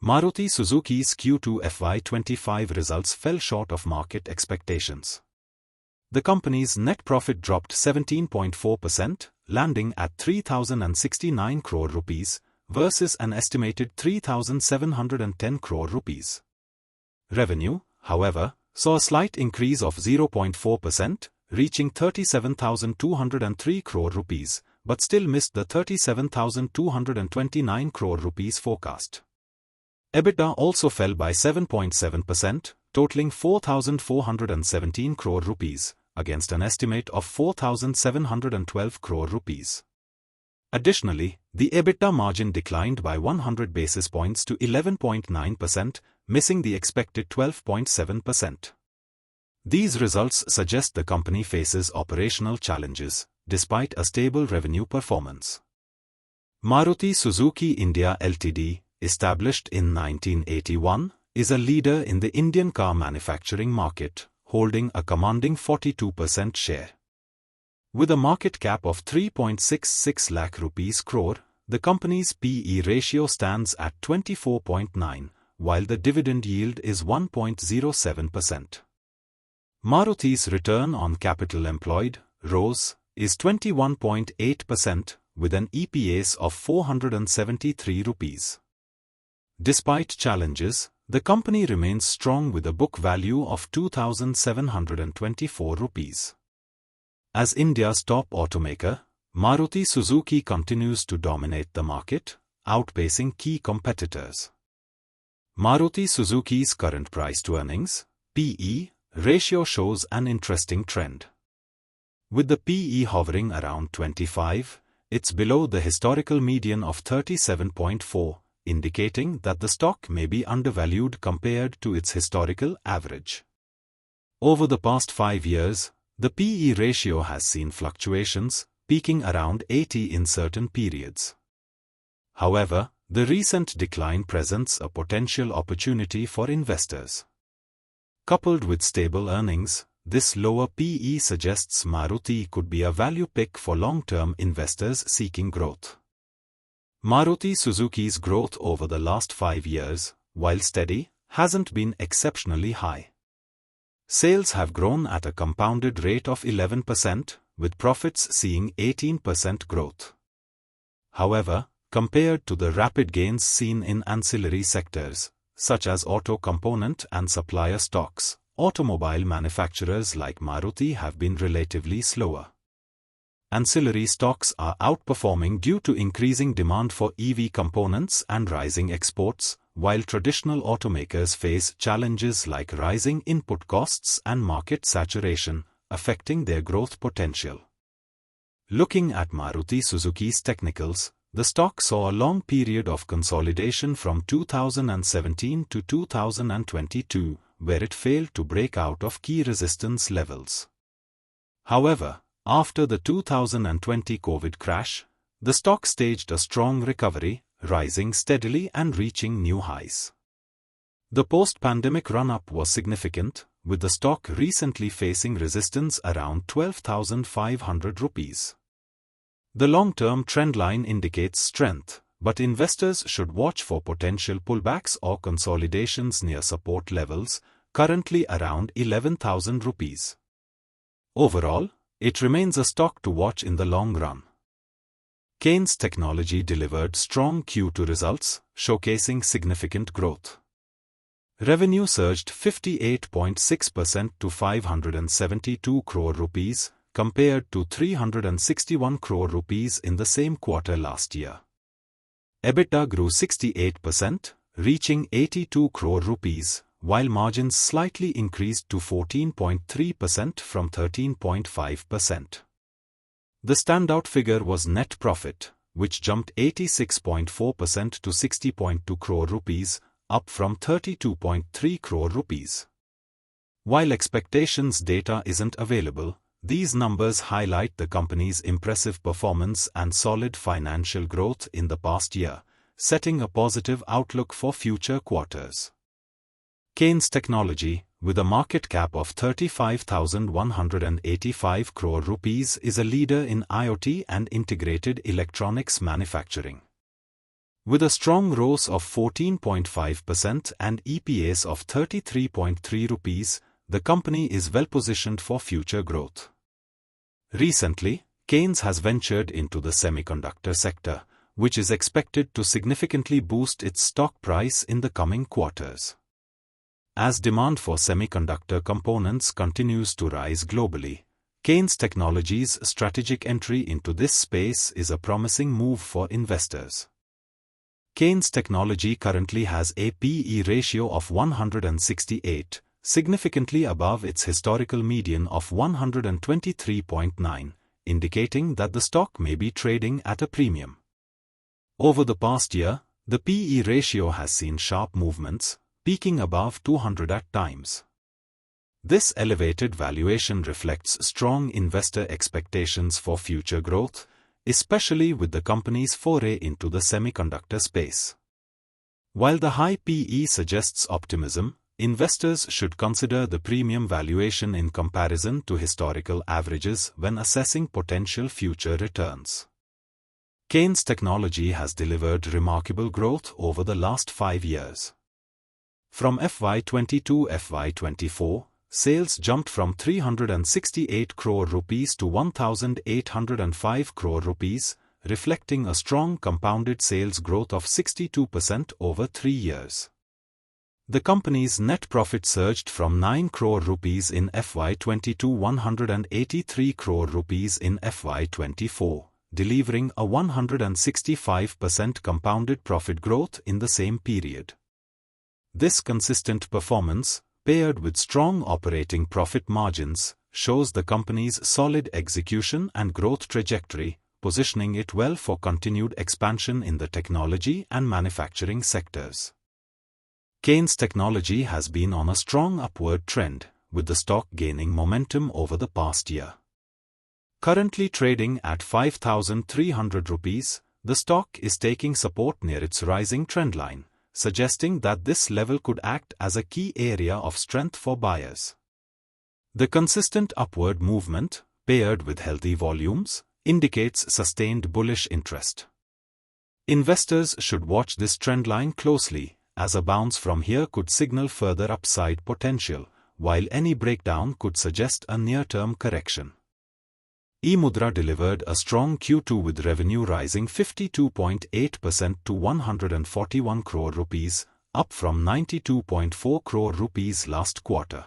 Maruti Suzuki's Q2 FY25 results fell short of market expectations. The company's net profit dropped 17.4%, landing at 3,069 crore rupees, versus an estimated 3,710 crore rupees. Revenue, however, saw a slight increase of 0.4%, reaching 37,203 crore rupees, but still missed the 37,229 crore rupees forecast. EBITDA also fell by 7.7%, totaling 4,417 crore rupees, against an estimate of 4,712 crore rupees. Additionally, the EBITDA margin declined by 100 basis points to 11.9%, missing the expected 12.7%. These results suggest the company faces operational challenges, despite a stable revenue performance. Maruti Suzuki India Ltd., established in 1981, is a leader in the Indian car manufacturing market, holding a commanding 42% share. With a market cap of 3.66 lakh rupees crore, the company's PE ratio stands at 24.9, while the dividend yield is 1.07%. Maruti's return on capital employed, ROCE, is 21.8%, with an EPS of 473 rupees. Despite challenges, the company remains strong with a book value of 2,724 rupees. As India's top automaker, Maruti Suzuki continues to dominate the market, outpacing key competitors. Maruti Suzuki's current price-to-earnings (PE) ratio shows an interesting trend. With the PE hovering around 25, it's below the historical median of 37.4, indicating that the stock may be undervalued compared to its historical average. Over the past 5 years, the PE ratio has seen fluctuations, peaking around 80 in certain periods. However, the recent decline presents a potential opportunity for investors. Coupled with stable earnings, this lower PE suggests Maruti could be a value pick for long-term investors seeking growth. Maruti Suzuki's growth over the last 5 years, while steady, hasn't been exceptionally high. Sales have grown at a compounded rate of 11%, with profits seeing 18% growth. However, compared to the rapid gains seen in ancillary sectors, such as auto component and supplier stocks, automobile manufacturers like Maruti have been relatively slower. Ancillary stocks are outperforming due to increasing demand for EV components and rising exports, while traditional automakers face challenges like rising input costs and market saturation, affecting their growth potential. Looking at Maruti Suzuki's technicals, the stock saw a long period of consolidation from 2017 to 2022, where it failed to break out of key resistance levels. However, after the 2020 COVID crash, the stock staged a strong recovery, rising steadily and reaching new highs. The post-pandemic run-up was significant, with the stock recently facing resistance around 12,500 rupees. The long-term trendline indicates strength, but investors should watch for potential pullbacks or consolidations near support levels, currently around 11,000 rupees. Overall, it remains a stock to watch in the long run. Kaynes Technology delivered strong Q2 results, showcasing significant growth. Revenue surged 58.6% to 572 crore rupees, compared to 361 crore rupees in the same quarter last year. EBITDA grew 68%, reaching 82 crore rupees, while margins slightly increased to 14.3% from 13.5%. The standout figure was net profit, which jumped 86.4% to 60.2 crore rupees, up from 32.3 crore rupees. While expectations data isn't available, these numbers highlight the company's impressive performance and solid financial growth in the past year, setting a positive outlook for future quarters. Kaynes Technology, with a market cap of 35,185 crore rupees, is a leader in IoT and integrated electronics manufacturing. With a strong ROCE of 14.5% and EPS of 33.3 rupees, the company is well positioned for future growth. Recently, Kaynes has ventured into the semiconductor sector, which is expected to significantly boost its stock price in the coming quarters. As demand for semiconductor components continues to rise globally, Kaynes Technology's strategic entry into this space is a promising move for investors. Kaynes Technology currently has a P/E ratio of 168, significantly above its historical median of 123.9, indicating that the stock may be trading at a premium. Over the past year, the P/E ratio has seen sharp movements, peaking above 200 at times. This elevated valuation reflects strong investor expectations for future growth, especially with the company's foray into the semiconductor space. While the high P/E suggests optimism, investors should consider the premium valuation in comparison to historical averages when assessing potential future returns. Kaynes Technology has delivered remarkable growth over the last 5 years. From FY20 to FY24, sales jumped from 368 crore rupees to 1,805 crore rupees, reflecting a strong compounded sales growth of 62% over 3 years. The company's net profit surged from 9 crore rupees in FY20 to 183 crore rupees in FY24, delivering a 165% compounded profit growth in the same period. This consistent performance, paired with strong operating profit margins, shows the company's solid execution and growth trajectory, positioning it well for continued expansion in the technology and manufacturing sectors. Kaynes Technology has been on a strong upward trend, with the stock gaining momentum over the past year. Currently trading at 5,300 rupees, the stock is taking support near its rising trendline, suggesting that this level could act as a key area of strength for buyers. The consistent upward movement, paired with healthy volumes, indicates sustained bullish interest. Investors should watch this trendline closely, as a bounce from here could signal further upside potential, while any breakdown could suggest a near-term correction. eMudhra delivered a strong Q2 with revenue rising 52.8% to 141 crore rupees, up from 92.4 crore rupees last quarter.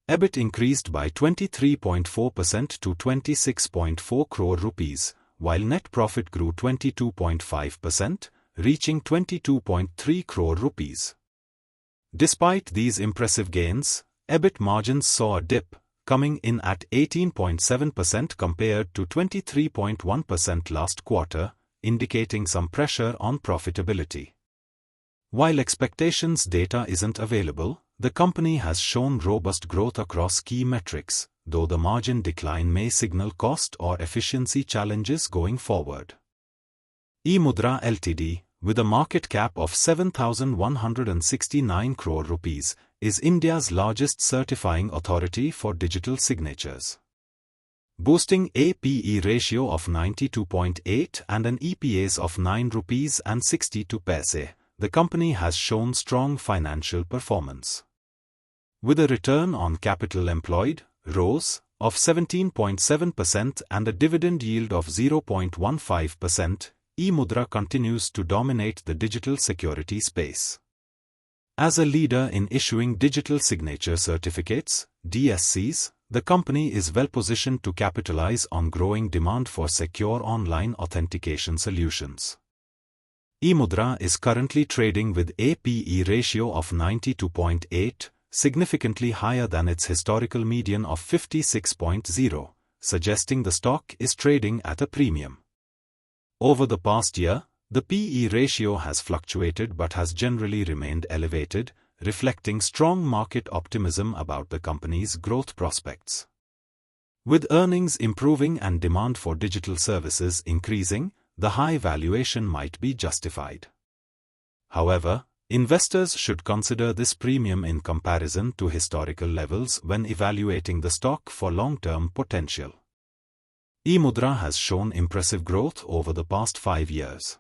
EBIT increased by 23.4% to 26.4 crore rupees, while net profit grew 22.5%, reaching 22.3 crore rupees. Despite these impressive gains, EBIT margins saw a dip, coming in at 18.7% compared to 23.1% last quarter, indicating some pressure on profitability. While expectations data isn't available, the company has shown robust growth across key metrics, though the margin decline may signal cost or efficiency challenges going forward. eMudhra Ltd, with a market cap of 7,169 crore rupees, is India's largest certifying authority for digital signatures. Boasting a P/E ratio of 92.8 and an EPS of 9 rupees and 62 paise, the company has shown strong financial performance. With a return on capital employed, ROCE, of 17.7% and a dividend yield of 0.15%, eMudhra continues to dominate the digital security space. As a leader in issuing digital signature certificates, DSCs, the company is well positioned to capitalize on growing demand for secure online authentication solutions. eMudhra is currently trading with a P/E ratio of 92.8, significantly higher than its historical median of 56.0, suggesting the stock is trading at a premium. Over the past year, the P/E ratio has fluctuated but has generally remained elevated, reflecting strong market optimism about the company's growth prospects. With earnings improving and demand for digital services increasing, the high valuation might be justified. However, investors should consider this premium in comparison to historical levels when evaluating the stock for long-term potential. eMudhra has shown impressive growth over the past 5 years.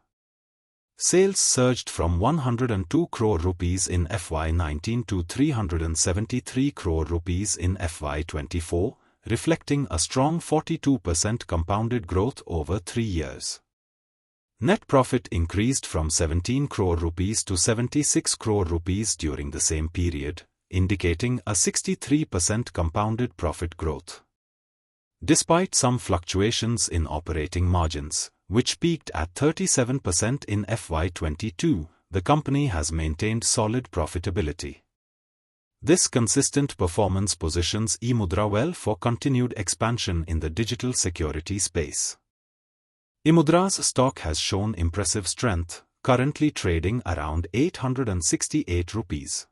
Sales surged from 102 crore rupees in FY19 to 373 crore rupees in FY24, reflecting a strong 42% compounded growth over 3 years. Net profit increased from 17 crore rupees to 76 crore rupees during the same period, indicating a 63% compounded profit growth. Despite some fluctuations in operating margins, which peaked at 37% in FY22, the company has maintained solid profitability. This consistent performance positions eMudhra well for continued expansion in the digital security space. eMudhra's stock has shown impressive strength, currently trading around 868 rupees.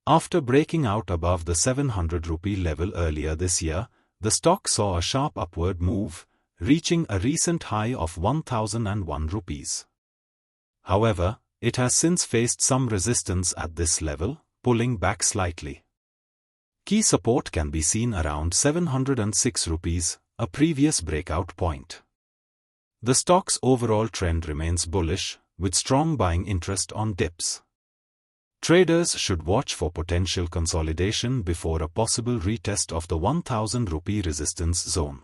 After breaking out above the 700 rupee level earlier this year, the stock saw a sharp upward move, reaching a recent high of 1001 rupees. However, it has since faced some resistance at this level, pulling back slightly. Key support can be seen around 706 rupees, a previous breakout point. The stock's overall trend remains bullish, with strong buying interest on dips. Traders should watch for potential consolidation before a possible retest of the 1000 rupee resistance zone.